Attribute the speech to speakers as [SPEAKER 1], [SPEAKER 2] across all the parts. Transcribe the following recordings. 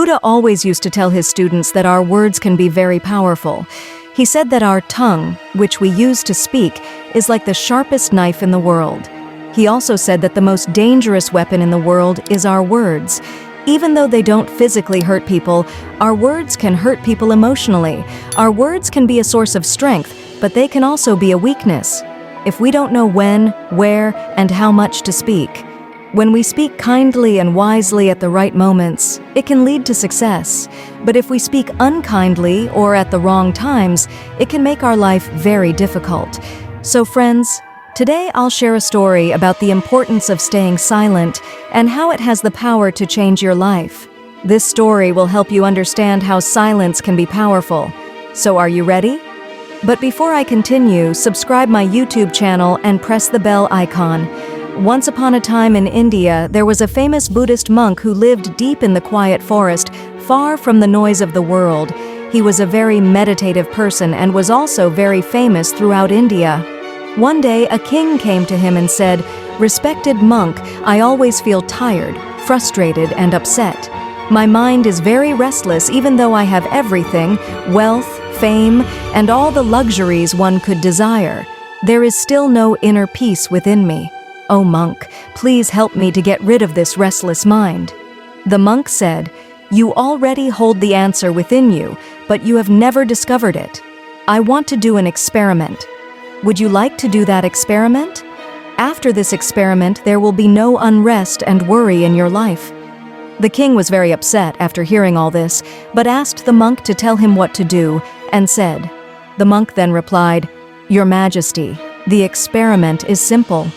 [SPEAKER 1] Buddha always used to tell his students that our words can be very powerful. He said that our tongue, which we use to speak, is like the sharpest knife in the world. He also said that the most dangerous weapon in the world is our words. Even though they don't physically hurt people, our words can hurt people emotionally. Our words can be a source of strength, but they can also be a weakness. If we don't know when, where, and how much to speak. When we speak kindly and wisely at the right moments, it can lead to success. But if we speak unkindly or at the wrong times, it can make our life very difficult. So friends, today I'll share a story about the importance of staying silent and how it has the power to change your life. This story will help you understand how silence can be powerful. So are you ready? But before I continue, subscribe my YouTube channel and press the bell icon. Once upon a time in India, there was a famous Buddhist monk who lived deep in the quiet forest, far from the noise of the world. He was a very meditative person and was also very famous throughout India. One day, a king came to him and said, "Respected monk, I always feel tired, frustrated, and upset. My mind is very restless even though I have everything, wealth, fame, and all the luxuries one could desire. There is still no inner peace within me. O monk, please help me to get rid of this restless mind." The monk said, "You already hold the answer within you, but you have never discovered it. I want to do an experiment. Would you like to do that experiment? After this experiment, there will be no unrest and worry in your life." The king was very upset after hearing all this, but asked the monk to tell him what to do, and said. The monk then replied, "Your Majesty, the experiment is simple.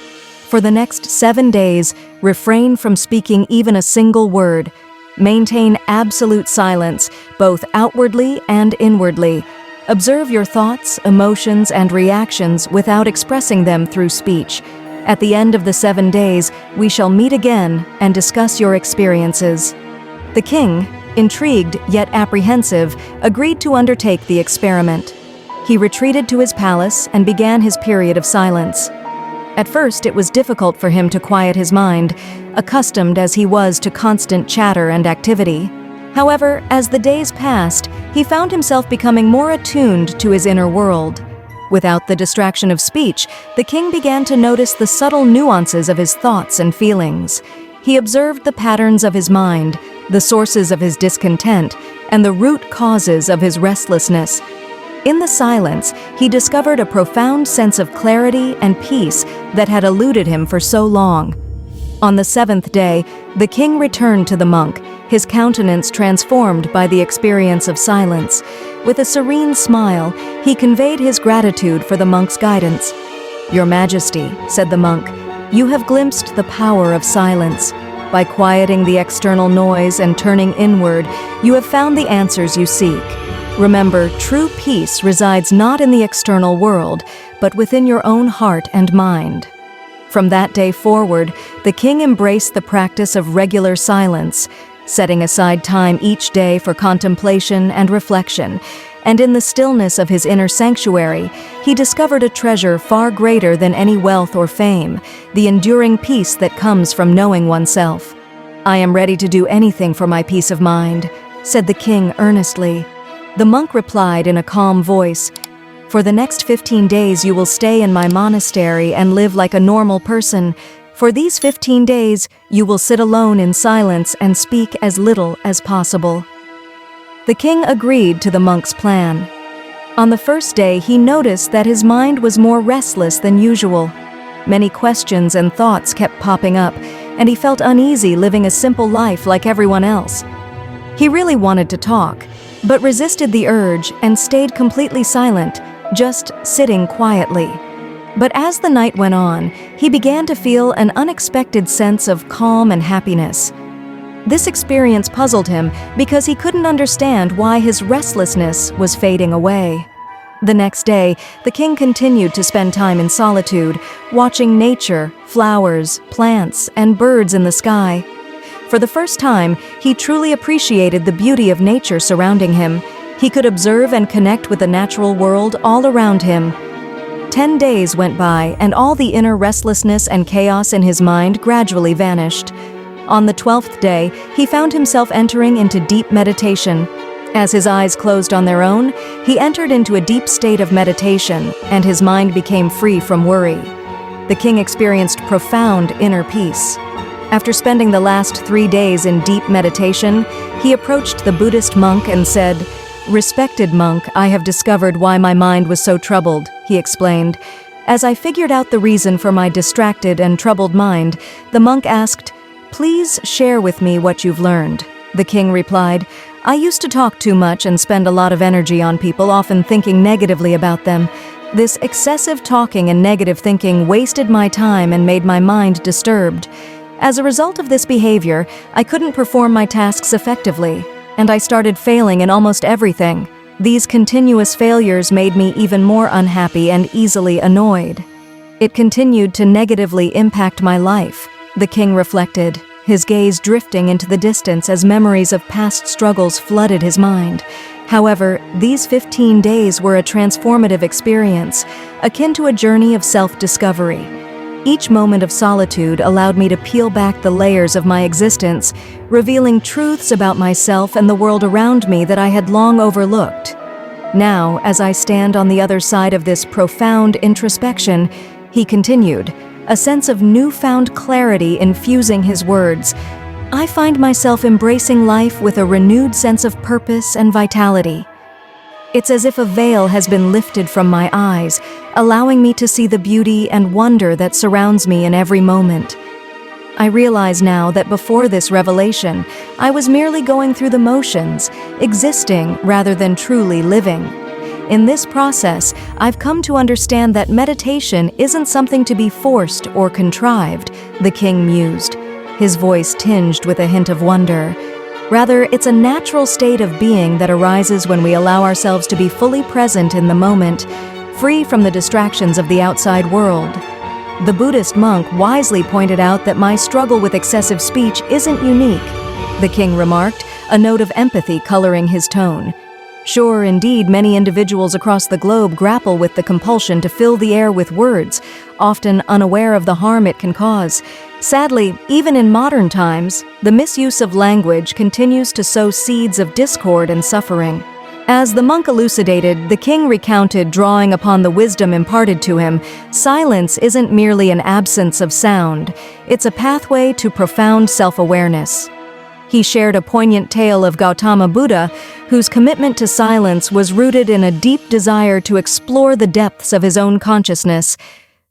[SPEAKER 1] For the next 7 days, refrain from speaking even a single word. Maintain absolute silence, both outwardly and inwardly. Observe your thoughts, emotions, and reactions without expressing them through speech. At the end of the 7 days, we shall meet again and discuss your experiences." The king, intrigued yet apprehensive, agreed to undertake the experiment. He retreated to his palace and began his period of silence. At first, it was difficult for him to quiet his mind, accustomed as he was to constant chatter and activity. However, as the days passed, he found himself becoming more attuned to his inner world. Without the distraction of speech, the king began to notice the subtle nuances of his thoughts and feelings. He observed the patterns of his mind, the sources of his discontent, and the root causes of his restlessness. In the silence, he discovered a profound sense of clarity and peace that had eluded him for so long. On the 7th day, the king returned to the monk, his countenance transformed by the experience of silence. With a serene smile, he conveyed his gratitude for the monk's guidance. "Your Majesty," said the monk, "you have glimpsed the power of silence. By quieting the external noise and turning inward, you have found the answers you seek. Remember, true peace resides not in the external world, but within your own heart and mind." From that day forward, the king embraced the practice of regular silence, setting aside time each day for contemplation and reflection, and in the stillness of his inner sanctuary, he discovered a treasure far greater than any wealth or fame, the enduring peace that comes from knowing oneself. "I am ready to do anything for my peace of mind," said the king earnestly. The monk replied in a calm voice, "For the next 15 days you will stay in my monastery and live like a normal person. For these 15 days, you will sit alone in silence and speak as little as possible." The king agreed to the monk's plan. On the first day, he noticed that his mind was more restless than usual. Many questions and thoughts kept popping up, and he felt uneasy living a simple life like everyone else. He really wanted to talk, but resisted the urge and stayed completely silent, just sitting quietly. But as the night went on, he began to feel an unexpected sense of calm and happiness. This experience puzzled him because he couldn't understand why his restlessness was fading away. The next day, the king continued to spend time in solitude, watching nature, flowers, plants, and birds in the sky. For the first time, he truly appreciated the beauty of nature surrounding him. He could observe and connect with the natural world all around him. 10 days went by, and all the inner restlessness and chaos in his mind gradually vanished. On the 12th day, he found himself entering into deep meditation. As his eyes closed on their own, he entered into a deep state of meditation, and his mind became free from worry. The king experienced profound inner peace. After spending the last 3 days in deep meditation, he approached the Buddhist monk and said, "Respected monk, I have discovered why my mind was so troubled," he explained. As I figured out the reason for my distracted and troubled mind, the monk asked, "Please share with me what you've learned." The king replied, "I used to talk too much and spend a lot of energy on people, often thinking negatively about them. This excessive talking and negative thinking wasted my time and made my mind disturbed. As a result of this behavior, I couldn't perform my tasks effectively, and I started failing in almost everything. These continuous failures made me even more unhappy and easily annoyed. It continued to negatively impact my life," the king reflected, his gaze drifting into the distance as memories of past struggles flooded his mind. However, these 15 days were a transformative experience, akin to a journey of self-discovery. Each moment of solitude allowed me to peel back the layers of my existence, revealing truths about myself and the world around me that I had long overlooked. Now, as I stand on the other side of this profound introspection, he continued, a sense of newfound clarity infusing his words, I find myself embracing life with a renewed sense of purpose and vitality. It's as if a veil has been lifted from my eyes, allowing me to see the beauty and wonder that surrounds me in every moment. I realize now that before this revelation, I was merely going through the motions, existing rather than truly living. In this process, I've come to understand that meditation isn't something to be forced or contrived, the king mused, his voice tinged with a hint of wonder. Rather, it's a natural state of being that arises when we allow ourselves to be fully present in the moment, free from the distractions of the outside world. The Buddhist monk wisely pointed out that my struggle with excessive speech isn't unique, the king remarked, a note of empathy coloring his tone. Sure, indeed, many individuals across the globe grapple with the compulsion to fill the air with words, often unaware of the harm it can cause. Sadly, even in modern times, the misuse of language continues to sow seeds of discord and suffering. As the monk elucidated, the king recounted, drawing upon the wisdom imparted to him, silence isn't merely an absence of sound, it's a pathway to profound self-awareness. He shared a poignant tale of Gautama Buddha, whose commitment to silence was rooted in a deep desire to explore the depths of his own consciousness.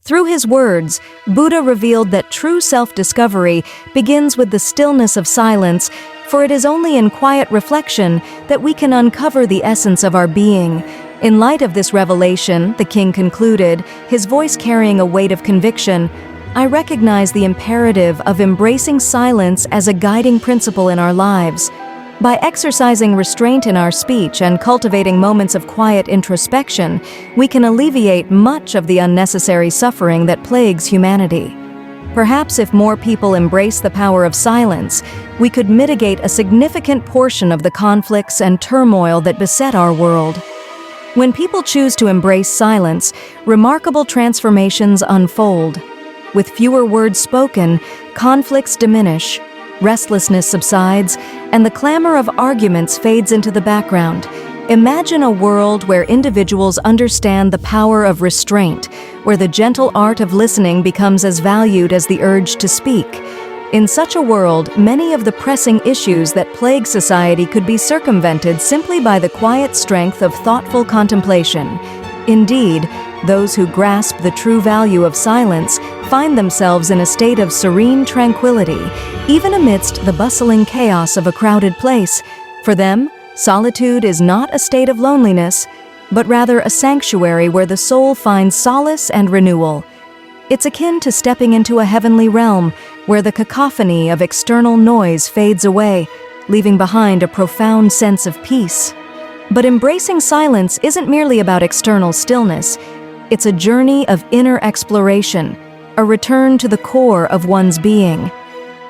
[SPEAKER 1] Through his words, Buddha revealed that true self-discovery begins with the stillness of silence, for it is only in quiet reflection that we can uncover the essence of our being. In light of this revelation, the king concluded, his voice carrying a weight of conviction, I recognize the imperative of embracing silence as a guiding principle in our lives. By exercising restraint in our speech and cultivating moments of quiet introspection, we can alleviate much of the unnecessary suffering that plagues humanity. Perhaps if more people embrace the power of silence, we could mitigate a significant portion of the conflicts and turmoil that beset our world. When people choose to embrace silence, remarkable transformations unfold. With fewer words spoken, conflicts diminish, restlessness subsides, and the clamor of arguments fades into the background. Imagine a world where individuals understand the power of restraint, where the gentle art of listening becomes as valued as the urge to speak. In such a world, many of the pressing issues that plague society could be circumvented simply by the quiet strength of thoughtful contemplation. Indeed, those who grasp the true value of silence find themselves in a state of serene tranquility, even amidst the bustling chaos of a crowded place. For them, solitude is not a state of loneliness, but rather a sanctuary where the soul finds solace and renewal. It's akin to stepping into a heavenly realm, where the cacophony of external noise fades away, leaving behind a profound sense of peace. But embracing silence isn't merely about external stillness. It's a journey of inner exploration, a return to the core of one's being.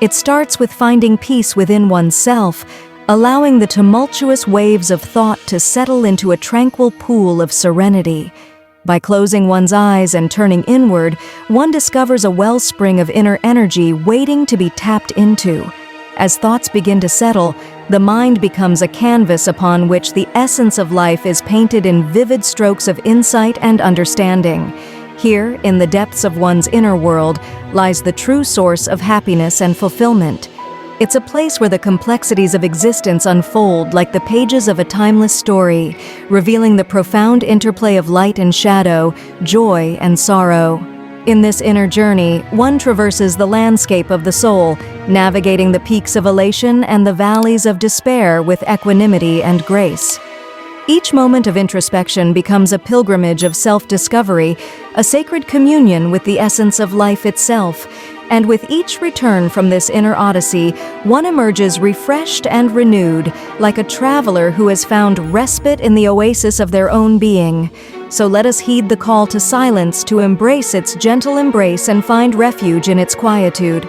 [SPEAKER 1] It starts with finding peace within oneself, allowing the tumultuous waves of thought to settle into a tranquil pool of serenity. By closing one's eyes and turning inward, one discovers a wellspring of inner energy waiting to be tapped into. As thoughts begin to settle, the mind becomes a canvas upon which the essence of life is painted in vivid strokes of insight and understanding. Here, in the depths of one's inner world, lies the true source of happiness and fulfillment. It's a place where the complexities of existence unfold like the pages of a timeless story, revealing the profound interplay of light and shadow, joy and sorrow. In this inner journey, one traverses the landscape of the soul, navigating the peaks of elation and the valleys of despair with equanimity and grace. Each moment of introspection becomes a pilgrimage of self-discovery, a sacred communion with the essence of life itself. And with each return from this inner odyssey, one emerges refreshed and renewed, like a traveler who has found respite in the oasis of their own being. So let us heed the call to silence, to embrace its gentle embrace and find refuge in its quietude.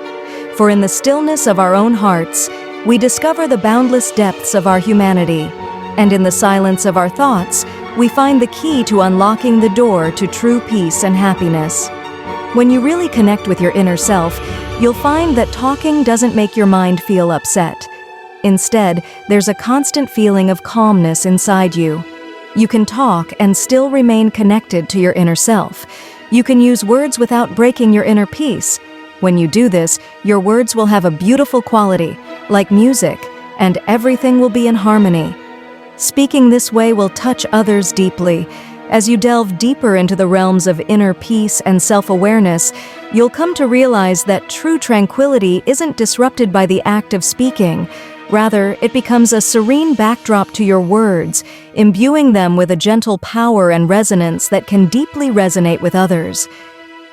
[SPEAKER 1] For in the stillness of our own hearts, we discover the boundless depths of our humanity. And in the silence of our thoughts, we find the key to unlocking the door to true peace and happiness. When you really connect with your inner self, you'll find that talking doesn't make your mind feel upset. Instead, there's a constant feeling of calmness inside you. You can talk and still remain connected to your inner self. You can use words without breaking your inner peace. When you do this, your words will have a beautiful quality, like music, and everything will be in harmony. Speaking this way will touch others deeply. As you delve deeper into the realms of inner peace and self-awareness, you'll come to realize that true tranquility isn't disrupted by the act of speaking. Rather, it becomes a serene backdrop to your words, imbuing them with a gentle power and resonance that can deeply resonate with others.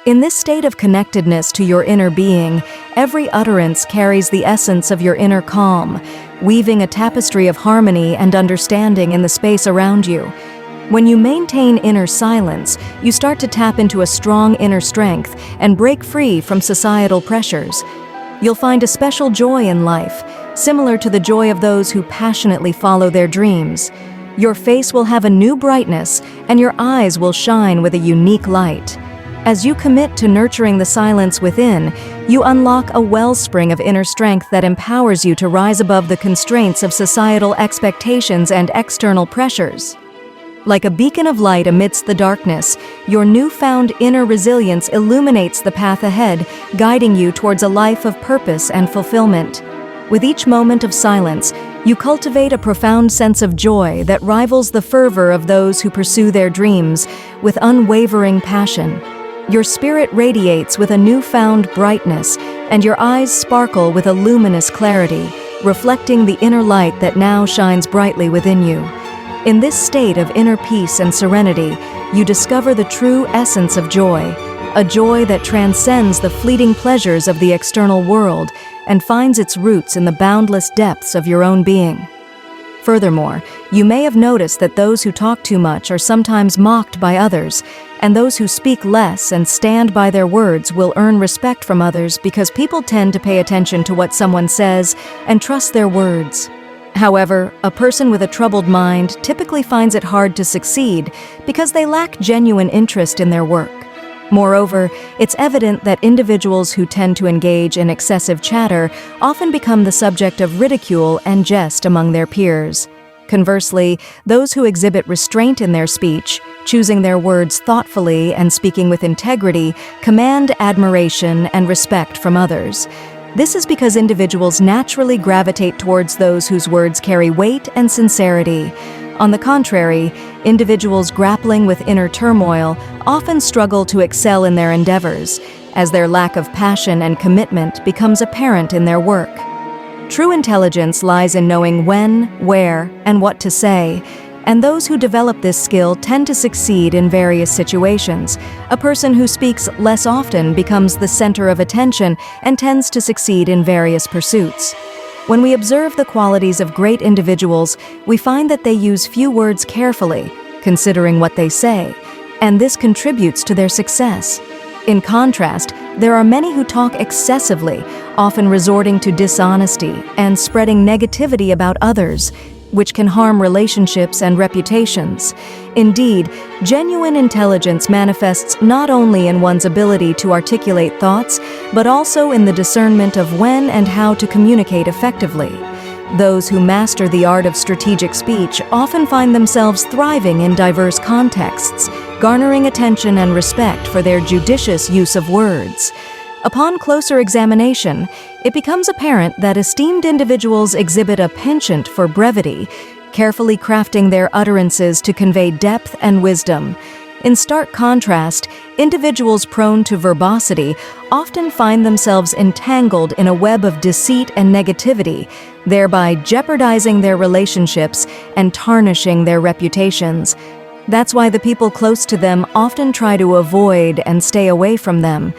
[SPEAKER 1] In this state of connectedness to your inner being, every utterance carries the essence of your inner calm, weaving a tapestry of harmony and understanding in the space around you. When you maintain inner silence, you start to tap into a strong inner strength and break free from societal pressures. You'll find a special joy in life, similar to the joy of those who passionately follow their dreams. Your face will have a new brightness, and your eyes will shine with a unique light. As you commit to nurturing the silence within, you unlock a wellspring of inner strength that empowers you to rise above the constraints of societal expectations and external pressures. Like a beacon of light amidst the darkness, your newfound inner resilience illuminates the path ahead, guiding you towards a life of purpose and fulfillment. With each moment of silence, you cultivate a profound sense of joy that rivals the fervor of those who pursue their dreams with unwavering passion. Your spirit radiates with a newfound brightness, and your eyes sparkle with a luminous clarity, reflecting the inner light that now shines brightly within you. In this state of inner peace and serenity, you discover the true essence of joy, a joy that transcends the fleeting pleasures of the external world and finds its roots in the boundless depths of your own being. Furthermore, you may have noticed that those who talk too much are sometimes mocked by others, and those who speak less and stand by their words will earn respect from others because people tend to pay attention to what someone says and trust their words. However, a person with a troubled mind typically finds it hard to succeed because they lack genuine interest in their work. Moreover, it's evident that individuals who tend to engage in excessive chatter often become the subject of ridicule and jest among their peers. Conversely, those who exhibit restraint in their speech, choosing their words thoughtfully and speaking with integrity, command admiration and respect from others. This is because individuals naturally gravitate towards those whose words carry weight and sincerity. On the contrary, individuals grappling with inner turmoil often struggle to excel in their endeavors, as their lack of passion and commitment becomes apparent in their work. True intelligence lies in knowing when, where, and what to say, and those who develop this skill tend to succeed in various situations. A person who speaks less often becomes the center of attention and tends to succeed in various pursuits. When we observe the qualities of great individuals, we find that they use few words carefully, considering what they say, and this contributes to their success. In contrast, there are many who talk excessively, often resorting to dishonesty and spreading negativity about others, which can harm relationships and reputations. Indeed, genuine intelligence manifests not only in one's ability to articulate thoughts, but also in the discernment of when and how to communicate effectively. Those who master the art of strategic speech often find themselves thriving in diverse contexts, garnering attention and respect for their judicious use of words. Upon closer examination, it becomes apparent that esteemed individuals exhibit a penchant for brevity, carefully crafting their utterances to convey depth and wisdom. In stark contrast, individuals prone to verbosity often find themselves entangled in a web of deceit and negativity, thereby jeopardizing their relationships and tarnishing their reputations. That's why the people close to them often try to avoid and stay away from them.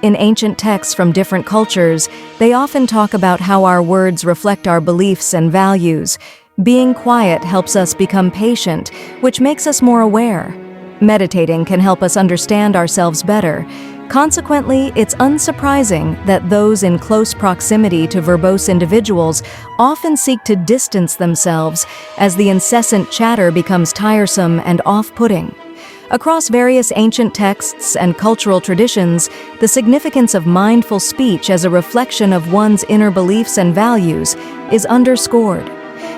[SPEAKER 1] In ancient texts from different cultures, they often talk about how our words reflect our beliefs and values. Being quiet helps us become patient, which makes us more aware. Meditating can help us understand ourselves better. Consequently, it's unsurprising that those in close proximity to verbose individuals often seek to distance themselves as the incessant chatter becomes tiresome and off-putting. Across various ancient texts and cultural traditions, the significance of mindful speech as a reflection of one's inner beliefs and values is underscored.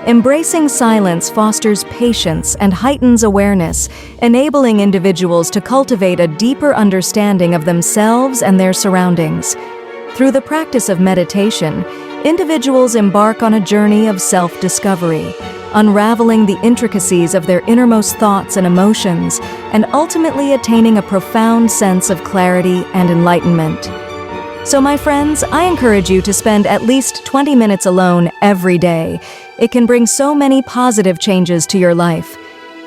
[SPEAKER 1] Embracing silence fosters patience and heightens awareness, enabling individuals to cultivate a deeper understanding of themselves and their surroundings. Through the practice of meditation, individuals embark on a journey of self-discovery, unraveling the intricacies of their innermost thoughts and emotions, and ultimately attaining a profound sense of clarity and enlightenment. So, my friends, I encourage you to spend at least 20 minutes alone every day. It can bring so many positive changes to your life.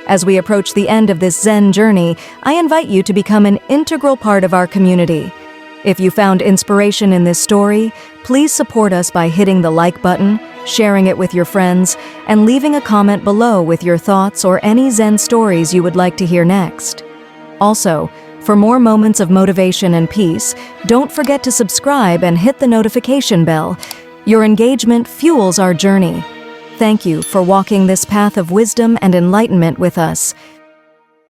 [SPEAKER 1] As we approach the end of this Zen journey, I invite you to become an integral part of our community. If you found inspiration in this story, please support us by hitting the like button, sharing it with your friends, and leaving a comment below with your thoughts or any Zen stories you would like to hear next. Also, for more moments of motivation and peace, don't forget to subscribe and hit the notification bell. Your engagement fuels our journey. Thank you for walking this path of wisdom and enlightenment with us.